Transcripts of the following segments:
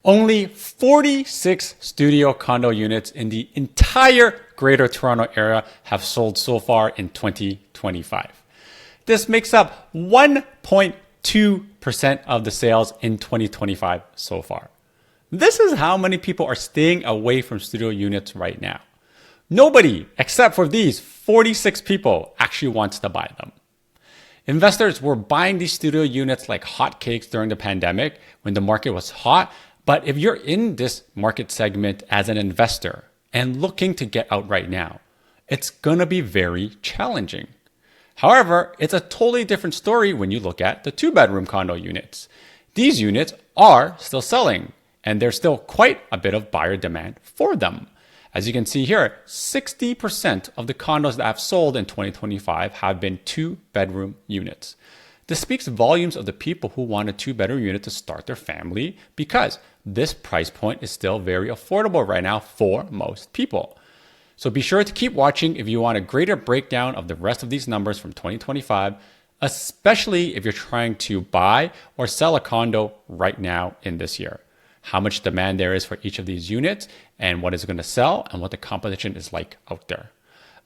Only 46 studio condo units in the entire Greater Toronto area have sold so far in 2025. This makes up 1.2% of the sales in 2025 so far. This is how many people are staying away from studio units right now. Nobody, except for these 46 people, actually wants to buy them. Investors were buying these studio units like hotcakes during the pandemic when the market was hot. But if you're in this market segment as an investor and looking to get out right now, it's going to be very challenging. However, it's a totally different story when you look at the 2-bedroom condo units. These units are still selling, and there's still quite a bit of buyer demand for them. As you can see here, 60% of the condos that have sold in 2025 have been 2-bedroom units. This speaks volumes of the people who want a 2-bedroom unit to start their family because this price point is still very affordable right now for most people. So be sure to keep watching if you want a greater breakdown of the rest of these numbers from 2025, especially if you're trying to buy or sell a condo right now in this year. How much demand there is for each of these units and what is going to sell and what the competition is like out there.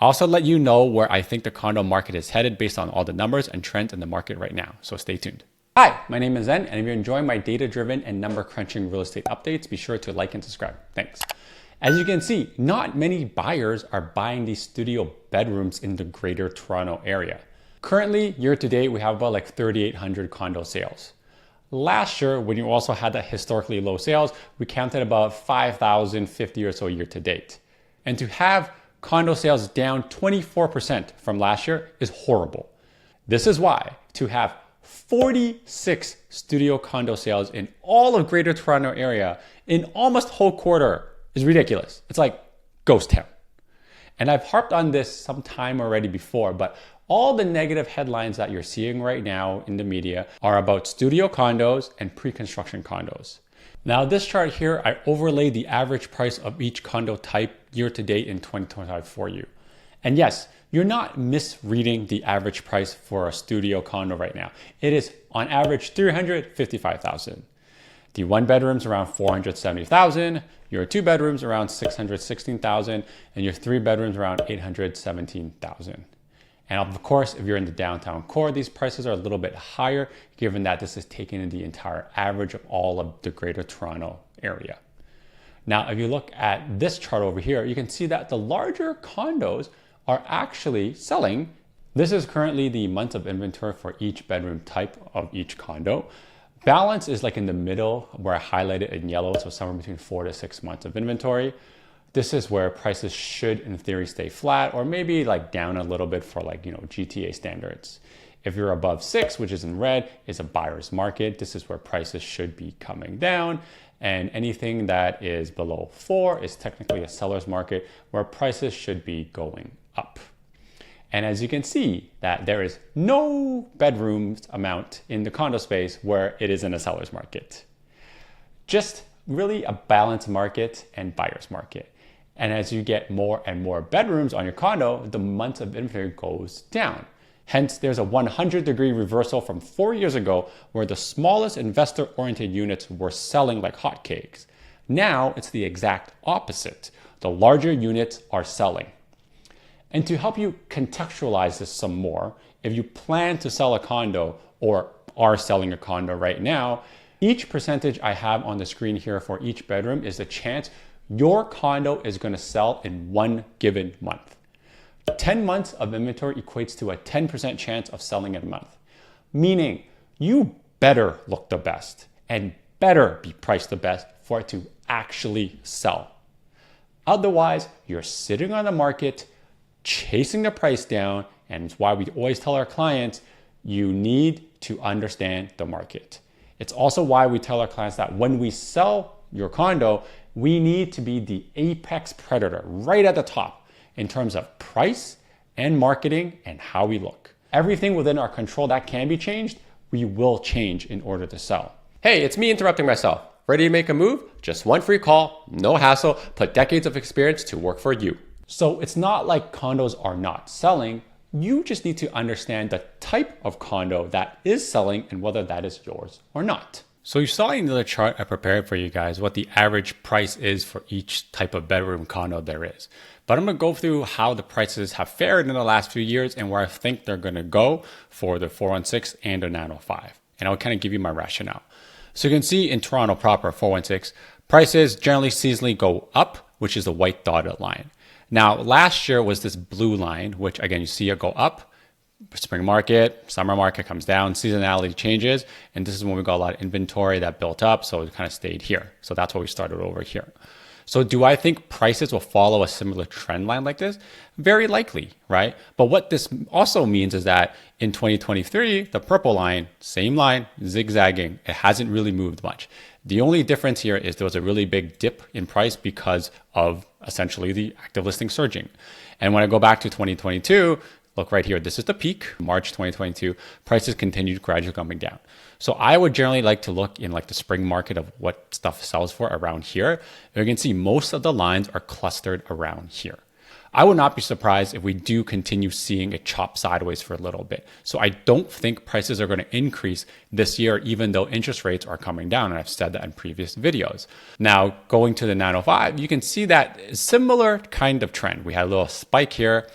I'll also let you know where I think the condo market is headed based on all the numbers and trends in the market right now. So stay tuned. Hi, my name is Zen, and if you're enjoying my data-driven and number-crunching real estate updates, be sure to like and subscribe. Thanks. As you can see, not many buyers are buying these studio bedrooms in the Greater Toronto area. Currently, year to date, we have about like 3,800 condo sales. Last year, when you also had that historically low sales, we counted about 5,050 or so year to date. And to have condo sales down 24% from last year is horrible. This is why to have 46 studio condo sales in all of Greater Toronto area in almost whole quarter is ridiculous. It's like ghost town. And I've harped on this some time already before, but all the negative headlines that you're seeing right now in the media are about studio condos and pre-construction condos. Now this chart here, I overlaid the average price of each condo type year to date in 2025 for you. And yes, you're not misreading the average price for a studio condo right now. It is on average $355,000. The 1-bedrooms around $470,000, your 2-bedrooms around $616,000, and your 3-bedrooms around $817,000. And of course, if you're in the downtown core, these prices are a little bit higher, given that this is taking in the entire average of all of the Greater Toronto area. Now, if you look at this chart over here, you can see that the larger condos are actually selling. This is currently the months of inventory for each bedroom type of each condo. Balance is like in the middle where I highlighted in yellow, so somewhere between 4 to 6 months of inventory. This is where prices should, in theory, stay flat or maybe like down a little bit for like, GTA standards. If you're above 6, which is in red, is a buyer's market. This is where prices should be coming down. And anything that is below 4 is technically a seller's market where prices should be going up. And as you can see that there is no bedrooms amount in the condo space where it is in a seller's market. Just really a balanced market and buyer's market. And as you get more and more bedrooms on your condo, the months of inventory goes down. Hence, there's a 100-degree reversal from 4 years ago where the smallest investor-oriented units were selling like hotcakes. Now, it's the exact opposite. The larger units are selling. And to help you contextualize this some more, if you plan to sell a condo or are selling a condo right now, each percentage I have on the screen here for each bedroom is the chance your condo is going to sell in one given month. 10 months of inventory equates to a 10% chance of selling in a month, meaning you better look the best and better be priced the best for it to actually sell. Otherwise, you're sitting on the market, chasing the price down, and it's why we always tell our clients, you need to understand the market. It's also why we tell our clients that when we sell your condo, we need to be the apex predator right at the top in terms of price and marketing and how we look. Everything within our control that can be changed, we will change in order to sell. Hey, it's me interrupting myself. Ready to make a move? Just one free call, no hassle, put decades of experience to work for you. So it's not like condos are not selling. You just need to understand the type of condo that is selling and whether that is yours or not. So you saw in the chart I prepared for you guys what the average price is for each type of bedroom condo there is. But I'm going to go through how the prices have fared in the last few years and where I think they're going to go for the 416 and the 905. And I'll kind of give you my rationale. So you can see in Toronto proper 416, prices generally seasonally go up, which is the white dotted line. Now, last year was this blue line, which again, you see it go up. Spring market, summer market comes down, seasonality changes, and this is when we got a lot of inventory that built up, so it kind of stayed here. So that's why we started over here. So do I think prices will follow a similar trend line like this? Very likely, right? But what this also means is that in 2023, the purple line, same line, zigzagging, it hasn't really moved much. The only difference here is there was a really big dip in price because of essentially the active listing surging. And when I go back to 2022, look right here, this is the peak, March 2022, prices continued gradually coming down. So I would generally like to look in like the spring market of what stuff sells for around here. And you can see most of the lines are clustered around here. I would not be surprised if we do continue seeing a chop sideways for a little bit. So I don't think prices are going to increase this year, even though interest rates are coming down. And I've said that in previous videos. Now, going to the 905, you can see that similar kind of trend. We had a little spike here,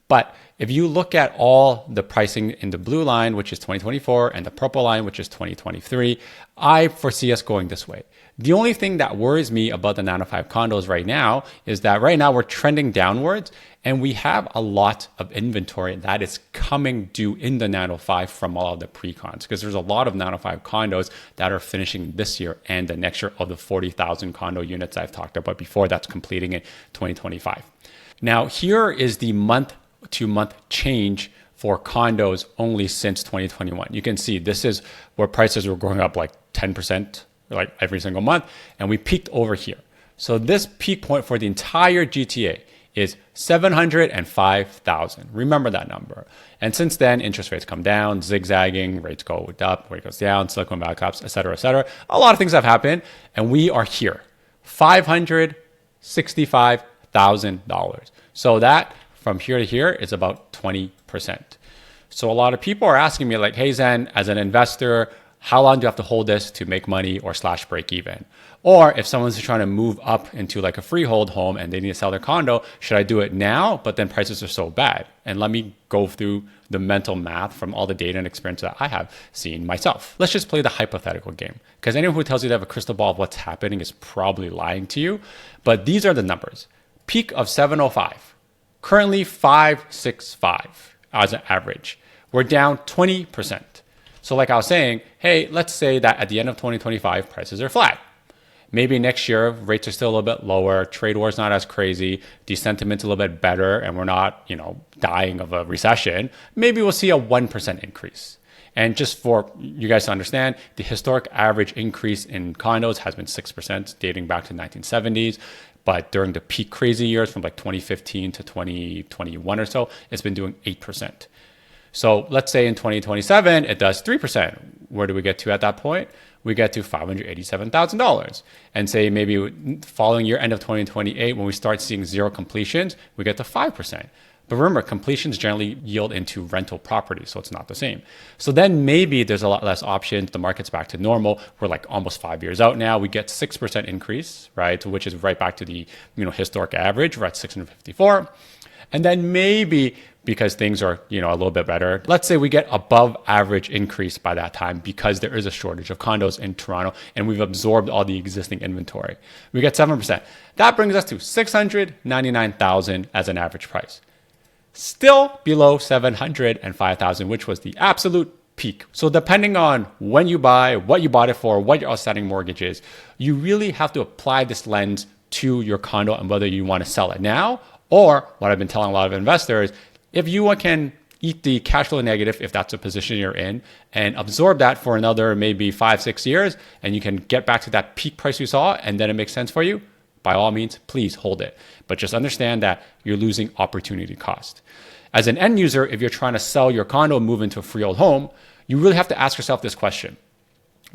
but if you look at all the pricing in the blue line, which is 2024, and the purple line, which is 2023, I foresee us going this way. The only thing that worries me about the 905 condos right now is that right now we're trending downwards and we have a lot of inventory that is coming due in the 905 from all of the pre-cons, because there's a lot of 905 condos that are finishing this year and the next year of the 40,000 condo units I've talked about before that's completing in 2025. Now, here is the month-to-month change for condos only since 2021. You can see this is where prices were going up like 10%, like every single month, and we peaked over here. So this peak point for the entire GTA is 705,000. Remember that number. And since then, interest rates come down, zigzagging, rates go up, rate goes down, Silicon Valley collapse, et cetera, et cetera. A lot of things have happened, and we are here, $565,000. So that from here to here is about 20%. So a lot of people are asking me like, hey Zen, as an investor, how long do you have to hold this to make money or / break even? Or if someone's trying to move up into like a freehold home and they need to sell their condo, should I do it now? But then prices are so bad. And let me go through the mental math from all the data and experience that I have seen myself. Let's just play the hypothetical game, because anyone who tells you they have a crystal ball of what's happening is probably lying to you. But these are the numbers. Peak of 705, currently 565 as an average. We're down 20%. So like I was saying, hey, let's say that at the end of 2025, prices are flat. Maybe next year, rates are still a little bit lower, trade war's not as crazy, the sentiment's a little bit better, and we're not, dying of a recession. Maybe we'll see a 1% increase. And just for you guys to understand, the historic average increase in condos has been 6% dating back to the 1970s. But during the peak crazy years from like 2015 to 2021 or so, it's been doing 8%. So let's say in 2027, it does 3%. Where do we get to at that point? We get to $587,000. And say maybe following year, end of 2028, when we start seeing zero completions, we get to 5%. But remember, completions generally yield into rental property, so it's not the same. So then maybe there's a lot less options. The market's back to normal. We're like almost 5 years out now. We get 6% increase, right? Which is right back to the historic average. We're at 654. And then maybe because things are a little bit better, let's say we get above average increase by that time because there is a shortage of condos in Toronto and we've absorbed all the existing inventory. We get 7%. That brings us to $699,000 as an average price. Still below $705,000, which was the absolute peak. So depending on when you buy, what you bought it for, what your outstanding mortgage is, you really have to apply this lens to your condo and whether you want to sell it now, or what I've been telling a lot of investors, if you can eat the cash flow negative, if that's a position you're in, and absorb that for another maybe 5-6 years, and you can get back to that peak price you saw, and then it makes sense for you, by all means, please hold it. But just understand that you're losing opportunity cost. As an end user, if you're trying to sell your condo and move into a freehold home, you really have to ask yourself this question.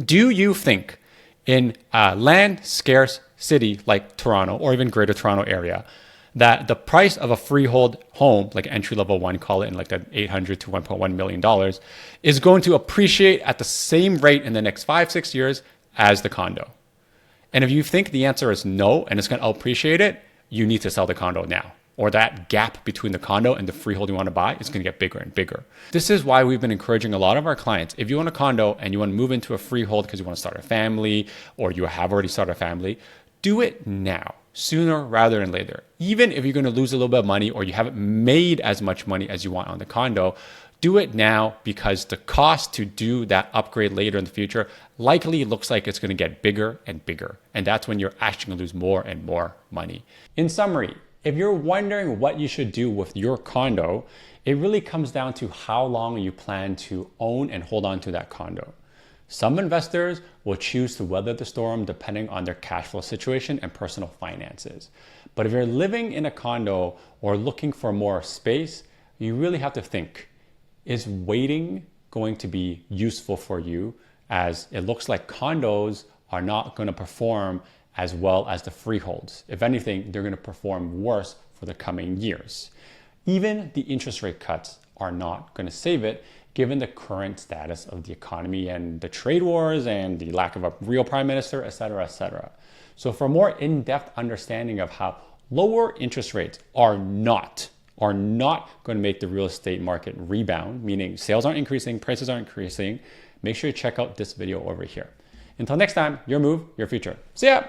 Do you think in a land scarce city like Toronto or even greater Toronto area that the price of a freehold home, like entry-level one, call it in like the $800 to $1.1 million, is going to appreciate at the same rate in the next 5-6 years as the condo. And if you think the answer is no and it's going to appreciate it, you need to sell the condo now. Or that gap between the condo and the freehold you want to buy is going to get bigger and bigger. This is why we've been encouraging a lot of our clients. If you own a condo and you want to move into a freehold because you want to start a family or you have already started a family, do it now, sooner rather than later. Even if you're going to lose a little bit of money or you haven't made as much money as you want on the condo, do it now because the cost to do that upgrade later in the future likely looks like it's going to get bigger and bigger. And that's when you're actually going to lose more and more money. In summary, if you're wondering what you should do with your condo, it really comes down to how long you plan to own and hold on to that condo. Some investors will choose to weather the storm depending on their cash flow situation and personal finances. But if you're living in a condo or looking for more space, you really have to think, is waiting going to be useful for you, as it looks like condos are not going to perform as well as the freeholds. If anything, they're going to perform worse for the coming years. Even the interest rate cuts are not going to save it, given the current status of the economy and the trade wars and the lack of a real prime minister, et cetera, et cetera. So for more in-depth understanding of how lower interest rates are not going to make the real estate market rebound, meaning sales aren't increasing, prices aren't increasing, make sure you check out this video over here. Until next time, your move, your future. See ya!